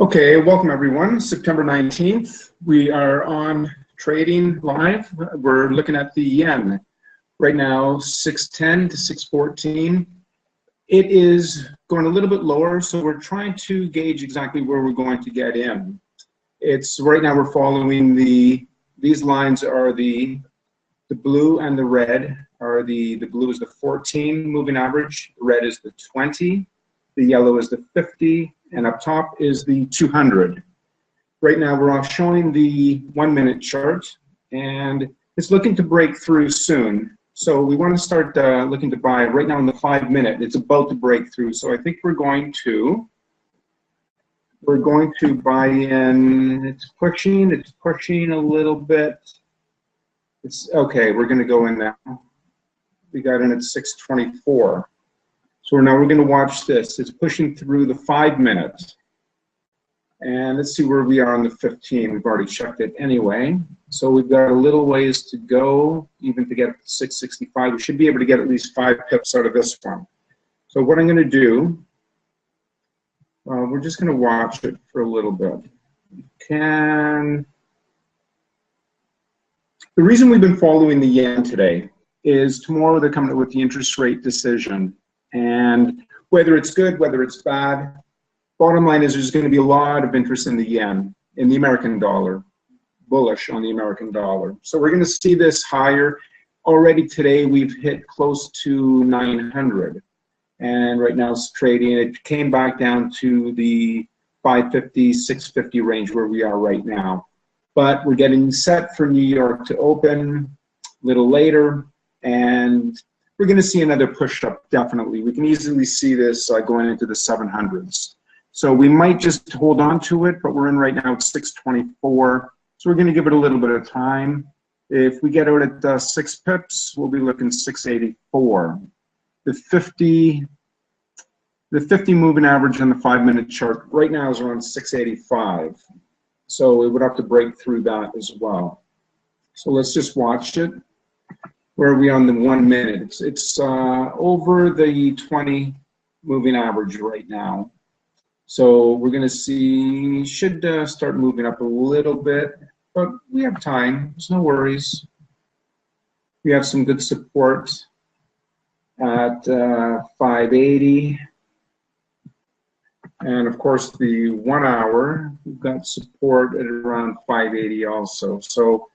Okay, welcome everyone. September 19th, we are on trading live. We're looking at the yen. Right now, 610 to 614. It is going a little bit lower, so we're trying to gauge exactly where we're going to get in. Right now we're following these lines are the blue and the red are the blue is the 14 moving average, the red is the 20, the yellow is the 50, and up top is the 200. Right now we're showing the 1 minute chart, and it's looking to break through soon. So we want to start looking to buy right now in the 5 minute. It's about to break through. So I think we're going to buy in. It's pushing a little bit. It's okay. We're going to go in now. We got in at 624. So now we're going to watch this. It's pushing through the 5 minute. And let's see where we are on the 15. We've already checked it anyway. So we've got a little ways to go, even to get up to 665. We should be able to get at least 5 pips out of this one. So what I'm going to do, we're just going to watch it for a little bit. The reason we've been following the yen today is tomorrow they're coming up with the interest rate decision. And whether it's good, whether it's bad, bottom line is there's going to be a lot of interest in the yen, in the American dollar, bullish on the American dollar. So we're going to see this higher. Already today we've hit close to 900. And right now it's trading. It came back down to the 550, 650 range where we are right now. But we're getting set for New York to open a little later. And we're going to see another push up, definitely. We can easily see this going into the 700s. So we might just hold on to it, but we're in right now at 624. So we're going to give it a little bit of time. If we get out at 6 pips, we'll be looking 684. The 50 moving average on the 5 minute chart right now is around 685. So it would have to break through that as well. So let's just watch it. Where are we on the 1 minute? It's over the 20 moving average right now. So we're going to see, should start moving up a little bit, but we have time. There's no worries. We have some good support at 580. And of course, the 1 hour, we've got support at around 580 also. So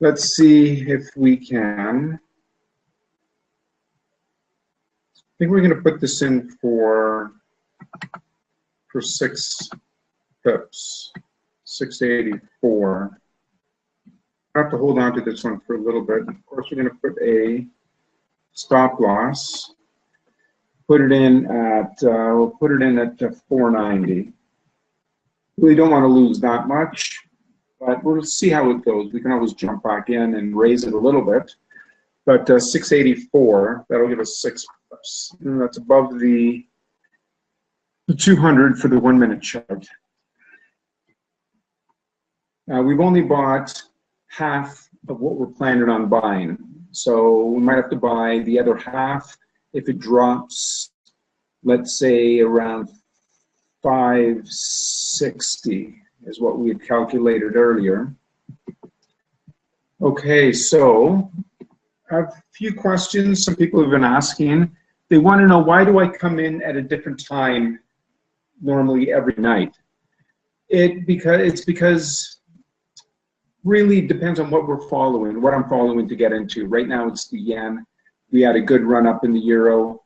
let's see if we can. I think we're going to put this in for 6 pips, 684. I have to hold on to this one for a little bit. Of course, we're going to put a stop loss. Put it in at we'll put it in at 490. Really don't want to lose that much, but we'll see how it goes. We can always jump back in and raise it a little bit. But 684, that'll give us 6 pips. And that's above the 200 for the 1 minute chart. We've only bought half of what we're planning on buying. So we might have to buy the other half if it drops, let's say around 560 is what we had calculated earlier. Okay, so I have a few questions some people have been asking. They want to know, why do I come in at a different time normally every night? It's because really depends on what we're following, what I'm following to get into. Right now it's the yen. We had a good run up in the euro.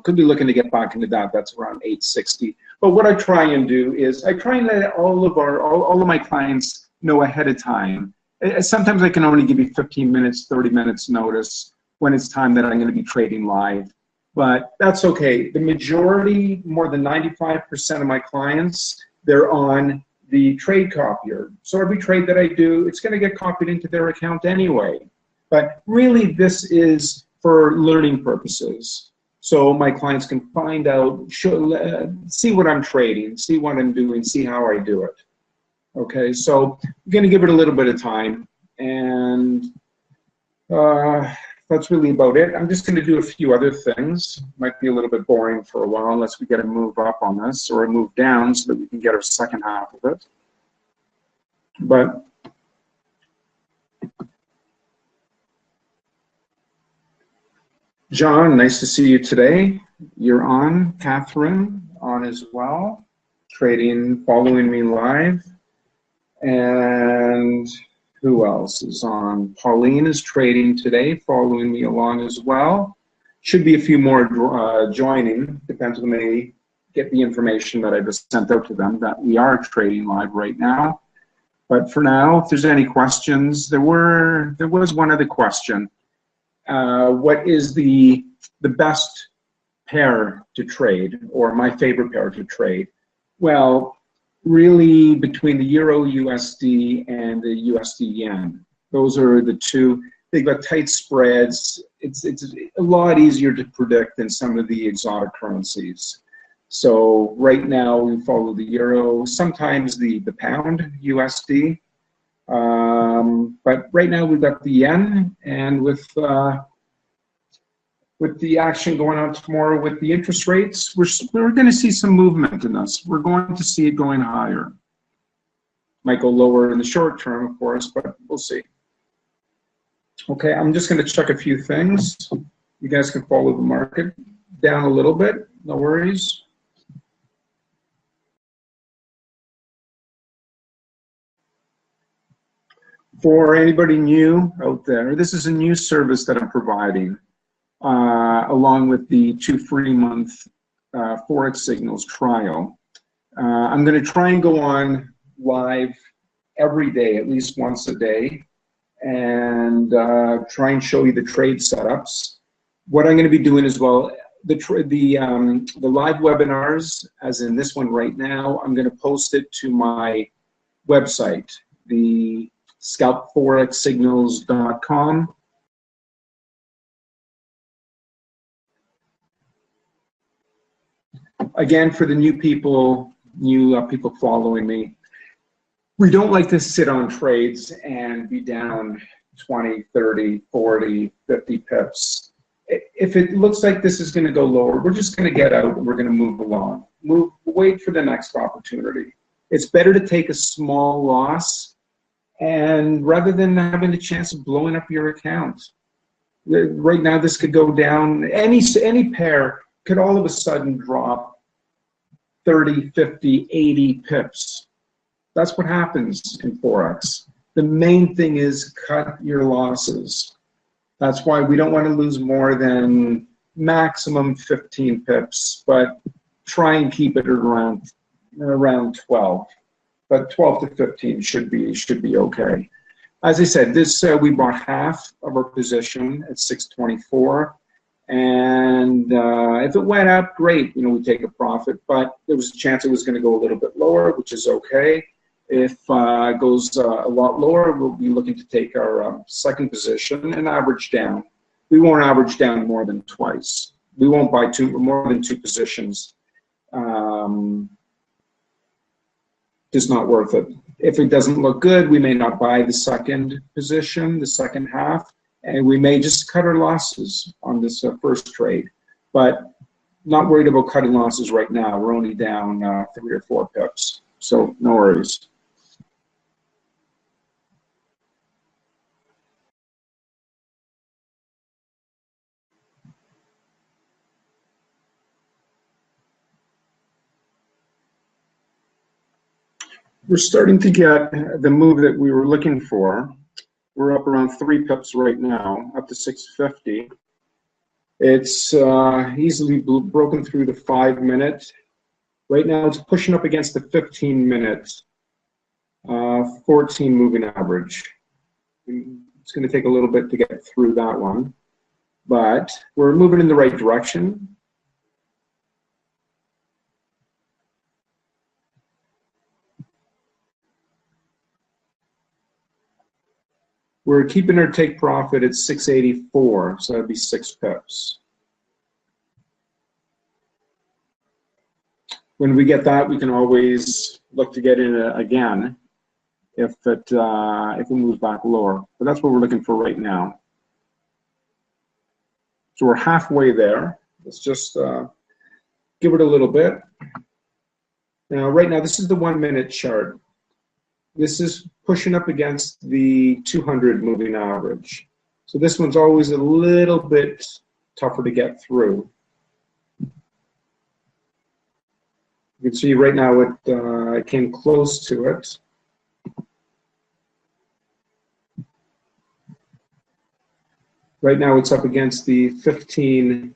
Could be looking to get back into that. That's around 860. But what I try and do is I try and let all of my clients know ahead of time. Sometimes I can only give you 15 minutes, 30 minutes notice when it's time that I'm going to be trading live. But that's okay. The majority, more than 95% of my clients, they're on the trade copier. So every trade that I do, it's going to get copied into their account anyway. But really, this is for learning purposes. So my clients can find out, see what I'm trading, see what I'm doing, see how I do it. Okay, so I'm going to give it a little bit of time. And if that's really about it. I'm just going to do a few other things. Might be a little bit boring for a while unless we get a move up on this or a move down so that we can get our second half of it. But John, nice to see you today. You're on. Catherine, on as well. Trading, following me live. And who else is on? Pauline is trading today, following me along as well. Should be a few more joining. Depends when they get the information that I just sent out to them that we are trading live right now. But for now, if there's any questions, there was one other question. What is the best pair to trade, or my favorite pair to trade? Well, really between the Euro USD and the USD Yen. Those are the two. They've got tight spreads. It's a lot easier to predict than some of the exotic currencies. So right now we follow the Euro, sometimes the pound USD. But right now we've got the Yen, and with the action going on tomorrow with the interest rates, we're going to see some movement in this. We're going to see it going higher. Might go lower in the short term, of course, but we'll see. Okay, I'm just going to check a few things. You guys can follow the market down a little bit, no worries. For anybody new out there, this is a new service that I'm providing. Along with the 2 free-month Forex Signals trial. I'm going to try and go on live every day, at least once a day, and try and show you the trade setups. What I'm going to be doing as well, the live webinars, as in this one right now, I'm going to post it to my website, the scalpforexsignals.com. Again, for the new people following me, we don't like to sit on trades and be down 20, 30, 40, 50 pips. If it looks like this is going to go lower, we're just going to get out and we're going to move along. Wait for the next opportunity. It's better to take a small loss, and rather than having the chance of blowing up your account. Right now, this could go down. Any pair could all of a sudden drop 30, 50, 80 pips. That's what happens in Forex. The main thing is cut your losses. That's why we don't want to lose more than maximum 15 pips, but try and keep it around 12. But 12 to 15 should be okay. As I said, this we bought half of our position at 624. And if it went up, great, we take a profit, but there was a chance it was going to go a little bit lower, which is okay. If it goes a lot lower, we'll be looking to take our second position and average down. We won't average down more than twice. We won't buy more than 2 positions. Just not worth it. If it doesn't look good, we may not buy the second position, the second half. And we may just cut our losses on this first trade, but not worried about cutting losses right now. We're only down 3 or 4 pips, so no worries. We're starting to get the move that we were looking for. We're up around 3 pips right now, up to 650. It's easily broken through the 5-minute. Right now it's pushing up against the 15-minute 14 moving average. It's going to take a little bit to get through that one, but we're moving in the right direction. We're keeping our take profit at 684, so that'd be 6 pips. When we get that, we can always look to get in again if it moves back lower. But that's what we're looking for right now. So we're halfway there. Let's just give it a little bit. Now, right now, this is the 1 minute chart. This is pushing up against the 200 moving average. So this one's always a little bit tougher to get through. You can see right now it came close to it. Right now it's up against the 15,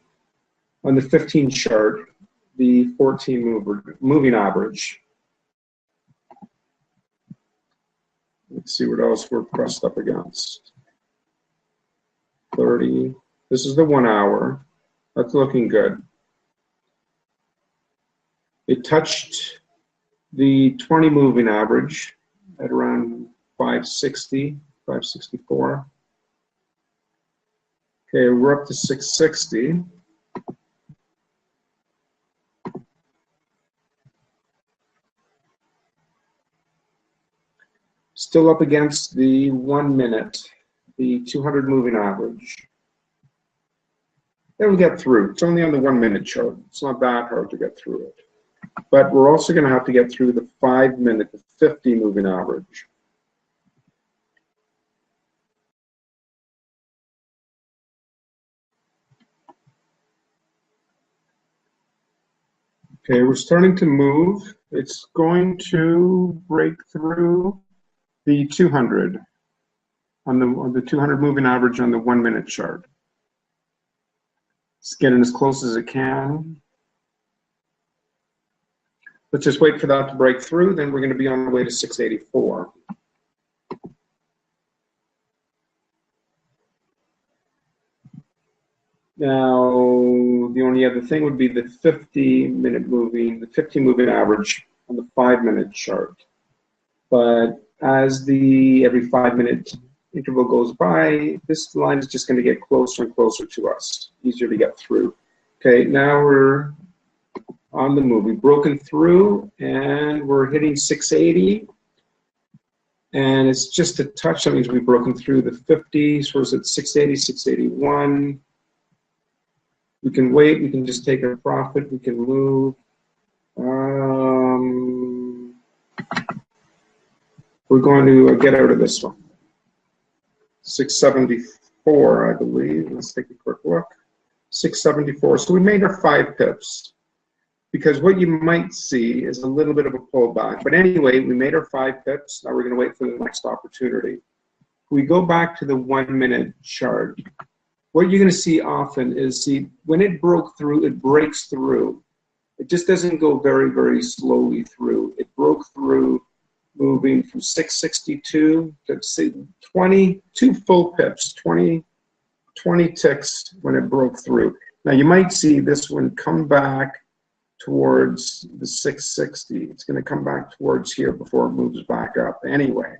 on the 15 chart, the 14 moving average. Let's see what else we're pressed up against. 30. This is the 1 hour. That's looking good. It touched the 20 moving average at around 560, 564. Okay, we're up to 660. Still up against the 1 minute, the 200 moving average. Then we get through. It's only on the 1 minute chart. It's not that hard to get through it. But we're also going to have to get through the 5 minute, the 50 moving average. Okay, we're starting to move. It's going to break through the 200 on the 200 moving average on the 1 minute chart. It's getting as close as it can. Let's just wait for that to break through, then we're going to be on the way to 684. Now, the only other thing would be the 50-minute moving, the 50 moving average on the 5 minute chart. But as the every 5 minute interval goes by, this line is just going to get closer and closer to us, easier to get through. Okay, now we're on the move. We've broken through and we're hitting 680. And it's just a touch. That means we've broken through the 50. So it's at 680, 681. We can wait. We can just take our profit. We can move. We're going to get out of this one. 674, I believe. Let's take a quick look. 674. So we made our 5 pips. Because what you might see is a little bit of a pullback. But anyway, we made our 5 pips. Now we're going to wait for the next opportunity. We go back to the 1 minute chart. What you're going to see often is, see, when it broke through, it breaks through. It just doesn't go very, very slowly through. It broke through, moving from 662 to say 22 full pips, 20 ticks when it broke through. Now you might see this one come back towards the 660. It's going to come back towards here before it moves back up anyway.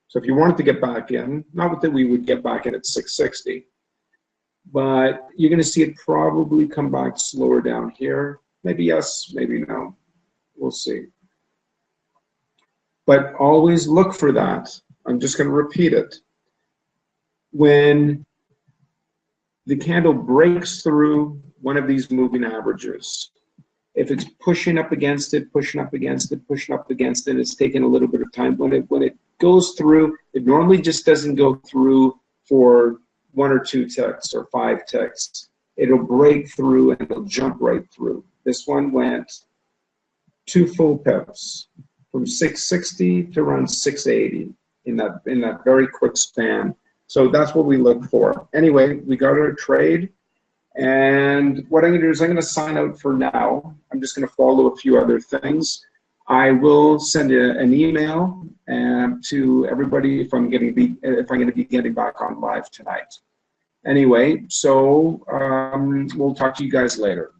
So if you wanted to get back in, not that we would get back in at 660, but you're going to see it probably come back slower down here. Maybe yes, maybe no. We'll see. But always look for that. I'm just going to repeat it. When the candle breaks through one of these moving averages, if it's pushing up against it, pushing up against it, pushing up against it, it's taking a little bit of time. When it goes through, it normally just doesn't go through for 1 or 2 ticks or 5 ticks. It'll break through and it'll jump right through. This one went 2 full pips from 660 to around 680 in that very quick span. So that's what we look for. Anyway, we got our trade. And what I'm going to do is I'm going to sign out for now. I'm just going to follow a few other things. I will send an email to everybody if I'm going to be getting back on live tonight. Anyway, so we'll talk to you guys later.